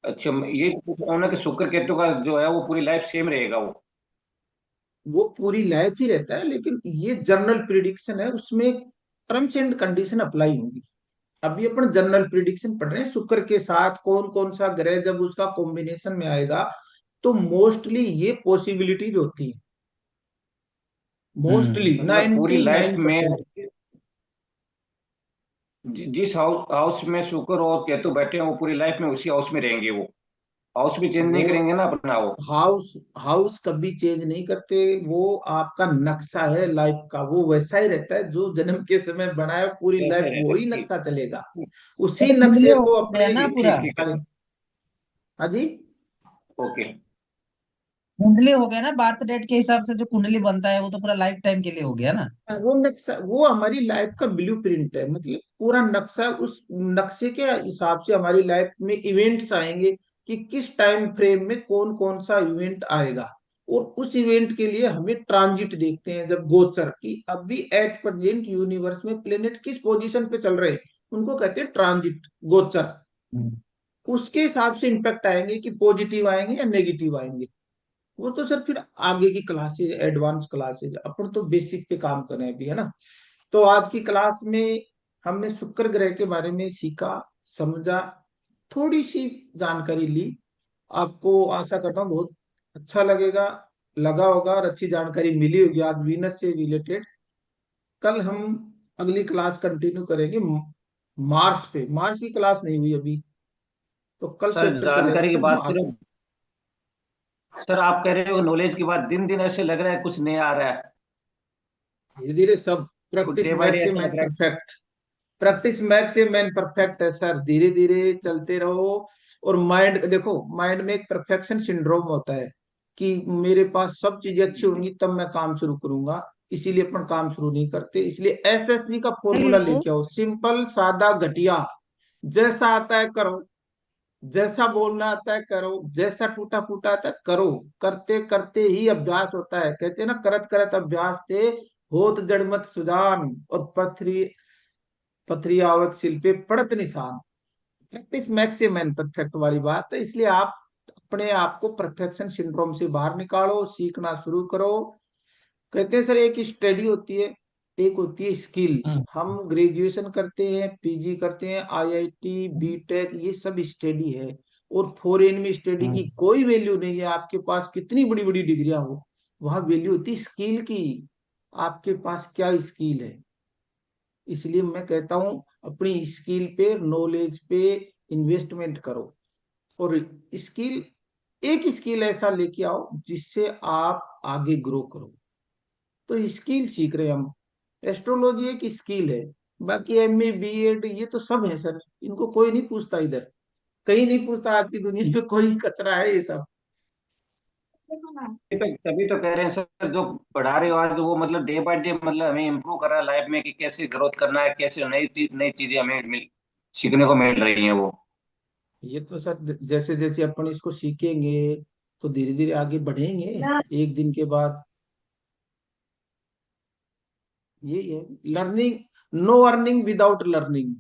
अच्छा, मैं ये तो पूछ रहा हूँ ना कि शुक्र केतु का जो है वो पूरी लाइफ सेम रहेगा वो? वो पूरी लाइफ ही रहता है, लेकिन ये जनरल प्रिडिक्शन है, उसमें टर्म्स एंड कंडीशन अप्लाई होंगी। अभी अपन जनरल प्रिडिक्शन पढ़ रहे हैं, शुक्र के साथ कौन कौन सा ग्रह जब उसका कॉम्बिनेशन में आएगा, तो मोस्टली ये पॉसिबिलिटीज होती है। मोस्टली मतलब पूरी लाइफ में 99%। जिस हाउस हाउस में शुक्र और केतु बैठे हैं, वो पूरी लाइफ में उसी हाउस में रहेंगे वो? हाउस भी चेंज वो नहीं करेंगे ना अपना वो? हाउस हाउस कभी चेंज नहीं करते। वो आपका नक्शा है लाइफ का, वो वैसा ही रहता है जो जन्म के समय बना है, पूरी ऐसा लाइफ ही रहता है, वही ठीक। नक्शा चलेगा। वो उसी तो कुंडली नक्शे हो को गया अपने, ना ठीक पूरा। ठीक ठीक है। हाँ जी। ओके। कुंडली हो गया ना, बर्थ डेट के हिसाब से जो कुंडली बनता है वो तो पूरा लाइफ टाइम के लिए हो गया ना। वो नक्शा, वो हमारी लाइफ का ब्लू प्रिंट है, मतलब पूरा नक्शा। उस नक्शे के हिसाब से हमारी लाइफ में इवेंट्स आएंगे कि किस टाइम फ्रेम में कौन कौन सा इवेंट आएगा। और उस इवेंट के लिए हमें ट्रांजिट देखते हैं, जब गोचर की अभी एट प्रेजेंट यूनिवर्स में प्लेनेट किस पोजीशन पे चल रहे हैं, उनको कहते हैं ट्रांजिट, गोचर। हम्म। उसके हिसाब से इम्पैक्ट आएंगे कि पॉजिटिव आएंगे या नेगेटिव आएंगे। वो तो सर फिर आगे की क्लासेज, एडवांस क्लासेज, अपन तो बेसिक पे काम कर रहे हैं अभी, है ना। तो आज की क्लास में हमने शुक्र ग्रह के बारे में सीखा, समझा, थोड़ी सी जानकारी ली। आपको आशा करता हूँ बहुत अच्छा लगेगा, लगा होगा, और अच्छी जानकारी मिली होगी आज वीनस से रिलेटेड। कल हम अगली क्लास कंटिन्यू करेंगे मार्स पे। मार्स की क्लास नहीं हुई अभी, तो कल सर चैप्टर चलेगा जानकारी की सर बात मार्स। करें, सर आप कह रहे हो नॉलेज की बात, दिन दिन ऐसे लग रहा है कुछ नया आ रहा है। धीरे धीरे सब, कुछ practice day by day max से ऐसा मैन लग रहा है। परफेक्ट। प्रैक्टिस मैक्स से मैन परफेक्ट है सर, धीरे धीरे चलते रहो। और माइंड देखो, माइंड में एक परफेक्शन सिंड्रोम होता है कि मेरे पास सब चीजें अच्छी होंगी तब मैं काम शुरू करूंगा, इसीलिए अपन काम शुरू नहीं करते। इसलिए एसएसजी का फॉर्मूला हम्म। लेके आओ, सिंपल सादा घटिया। जैसा आता है करो, जैसा बोलना आता है करो, जैसा टूटा फूटा आता है करो। करते करते ही अभ्यास होता है, कहते हैं ना, करत करत अभ्यास ते होत जड़मत सुजान, और पथरी पथरी आवत शिल पे पड़त निशान। प्रैक्टिस मैक्स से मैन परफेक्ट वाली बात है। इसलिए आप अपने आप को परफेक्शन सिंड्रोम से बाहर निकालो, सीखना शुरू करो। कहते हैं सर, एक स्टडी होती है, एक होती है स्किल। हम्म। हम ग्रेजुएशन करते हैं, पीजी करते हैं, आईआईटी, बीटेक, ये सब स्टडी है। और फॉरेन में स्टडी की हम्म। कोई वैल्यू नहीं है, आपके पास कितनी बड़ी बड़ी डिग्रियां हो। वहां वैल्यू होती स्किल की, आपके पास क्या स्किल है। इसलिए मैं कहता हूं अपनी स्किल पे, नॉलेज पे इन्वेस्टमेंट करो, और स्किल, एक स्किल ऐसा लेके आओ जिससे आप आगे ग्रो करो। तो स्किल सीख रहे हैं हम, एस्ट्रोलॉजी एक स्किल है। बाकी एमए बीएड ये तो सब है सर, इनको कोई नहीं पूछता इधर, कहीं नहीं पूछता, आज की दुनिया में कोई कचरा है ये सब। तभी तो कह रहे हैं सर, जो पढ़ा रहे हो आज वो मतलब डे बाय डे मतलब हमें इम्प्रूव कर रहा है लाइफ में, कि कैसे ग्रोथ करना है, कैसे नई चीजें हमें सीखने को मिल रही हैं वो। ये तो सर जैसे जैसे अपन इसको सीखेंगे तो धीरे धीरे आगे बढ़ेंगे, एक दिन के बाद। यही है learning, no earning without learning,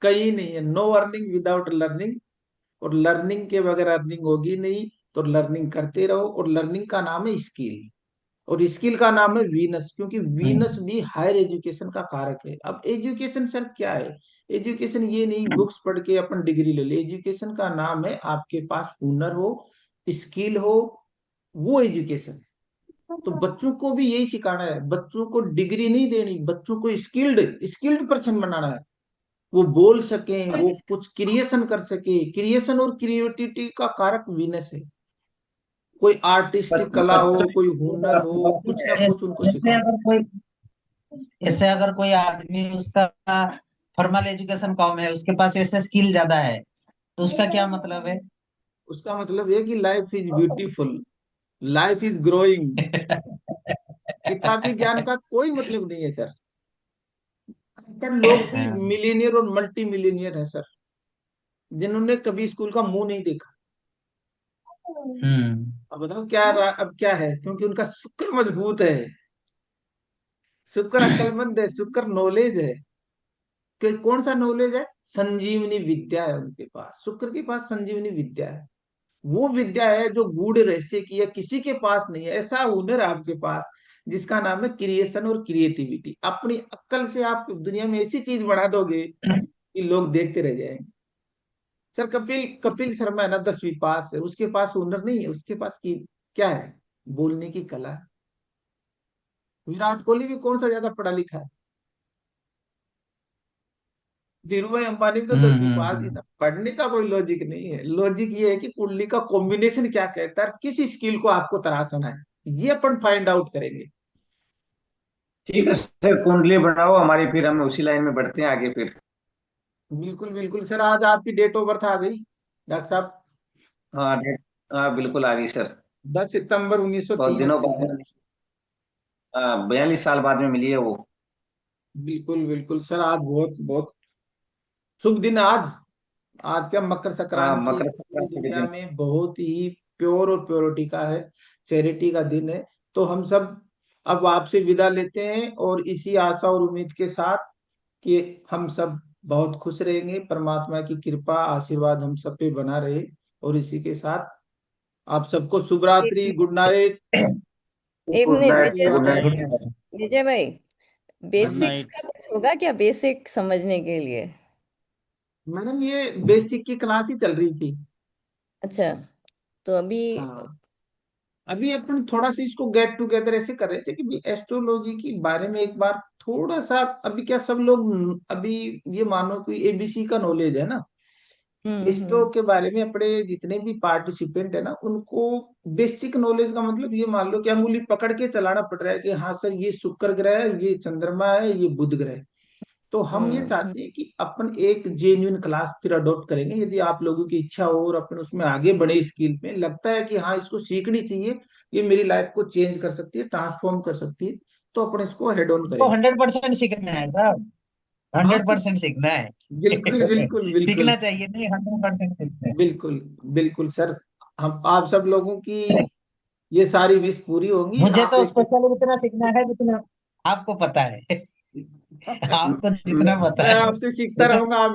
कहीं नहीं है नो अर्निंग विदाउट लर्निंग। और लर्निंग के बगैर अर्निंग होगी नहीं, तो लर्निंग करते रहो, और लर्निंग का नाम है स्किल, और स्किल का नाम है वीनस, क्योंकि वीनस हम्म। भी हायर एजुकेशन का कारक है। अब एजुकेशन सर क्या है? एजुकेशन ये नहीं बुक्स पढ़ के अपन डिग्री ले ले, एजुकेशन का नाम है आपके पास हुनर हो, स्किल हो, वो एजुकेशन है। तो बच्चों को भी यही सिखाना है, बच्चों को डिग्री नहीं देनी, बच्चों को स्किल्ड स्किल्ड पर्सन बनाना है। वो बोल सके, वो कुछ क्रिएशन कर सके, क्रिएशन और क्रिएटिविटी का कारक वीनस है। कोई आर्टिस्टिक कला हो, बच्चों कोई हुनर हो, कुछ ना कुछ उनको जैसे सिखाओ। अगर कोई जैसे अगर कोई आदमी उसका फॉर्मल एजुकेशन कम है, उसके पास ऐसे स्किल ज्यादा है, तो उसका क्या मतलब है? उसका मतलब ये कि life is beautiful, life is growing. किताबी ज्ञान का कोई मतलब नहीं है सर। पर लोग भी हाँ। मिलीनियर और मल्टी मिलीनियर है सर, जिन्होंने कभी स्कूल का मुंह नहीं देखा। हम्म। अब बताओ अब क्या है, क्योंकि उनका शुक्र मजबूत है, शुक्र अक्लमंद है, शुक्र नॉलेज है। कि कौन सा नॉलेज है? संजीवनी विद्या है उनके पास, शुक्र के पास संजीवनी विद्या है। वो विद्या है जो गूढ़ रहस्य की है, किसी के पास नहीं है। ऐसा हुनर है आपके पास जिसका नाम है क्रिएशन और क्रिएटिविटी। अपनी अक्ल से आप दुनिया में ऐसी चीज बना दोगे कि लोग देखते रह जाएंगे। सर कपिल कपिल शर्मा है ना, 10वीं पास है, उसके पास हुनर नहीं है, उसके पास की क्या है? बोलने की कला है। विराट कोहली भी कौन सा ज्यादा पढ़ा लिखा है? धीरू भाई अंबानी भी तो हम्म। 10वीं पास ही था। पढ़ने का कोई लॉजिक नहीं है, लॉजिक ये है कि कुंडली का कॉम्बिनेशन क्या कहता है, किस स्किल को आपको तराशना है, ये अपन फाइंड आउट करेंगे। ठीक है सर, कुंडली बनाओ हमारी, फिर हम उसी लाइन में बढ़ते हैं आगे फिर। बिल्कुल बिल्कुल सर, आज आपकी डेट ऑफ बर्थ आ गई डॉक्टर साहब। हाँ हाँ बिल्कुल आ गई सर। 10 सितंबर बहुत दिनों 1930। बाद में, 42 साल बाद में मिली है वो। बिल्कुल बिल्कुल सर, आज बहुत बहुत शुभ दिन है आज। आज क्या, मकर हाँ, संक्रांति है, मकर पूरी संक्रांति के दुनिया दिन। में बहुत ही प्योर और प्योरिटी का है, चैरिटी का दिन है। तो हम सब अब आपसे विदा लेते हैं, और इसी आशा और उम्मीद के साथ कि हम सब बहुत खुश रहेंगे, परमात्मा की कृपा आशीर्वाद हम सब पे बना रहे। और इसी के साथ आप सबको शुभ रात्रि, गुड नाइट। एक good minute night, Vijay good sir, good night. Night. Vijay भाई, गुड बेसिक्स नाइट। का कुछ होगा क्या, बेसिक समझने के लिए? मैडम ये बेसिक की क्लास ही चल रही थी। अच्छा, तो अभी हाँ, अभी अपन थोड़ा सा इसको गेट टुगेदर ऐसे कर रहे थे कि एस्ट्रोलॉजी के बारे में एक बार थोड़ा सा। अभी क्या सब लोग, अभी ये मानो कि एबीसी का नॉलेज है ना, इसरो हम्म। के बारे में अपने जितने भी पार्टिसिपेंट है ना, उनको बेसिक नॉलेज का मतलब ये मान लो कि अंगुली पकड़ के चलाना पड़ रहा है कि हाँ सर ये शुक्र ग्रह है, ये चंद्रमा है, ये बुध ग्रह है। तो हम ये हम्म। चाहते हैं कि अपन एक जेन्युइन क्लास फिर अडॉप्ट करेंगे, यदि आप लोगों की इच्छा हो और अपन उसमें आगे बढ़े, स्किल में लगता है कि हाँ इसको सीखनी चाहिए, ये मेरी लाइफ को चेंज कर सकती है, ट्रांसफॉर्म कर सकती है, तो अपन इसको हेड ऑन इसको करेंगे। 100% सीखना है साहब, हाँ हंड्रेड तो परसेंट सीखना है। बिल्कुल बिल्कुल बिल्कुल सीखना चाहिए नहीं, 100% सीखना है। बिल्कुल बिल्कुल सर, हम आप सब लोगों की ये सारी विश पूरी होंगी। मुझे आप तो एक स्पेशली इतना सीखना है जितना आपको पता है। आपको जितना पता मैं है आपसे सीखता उतना रहूंगा।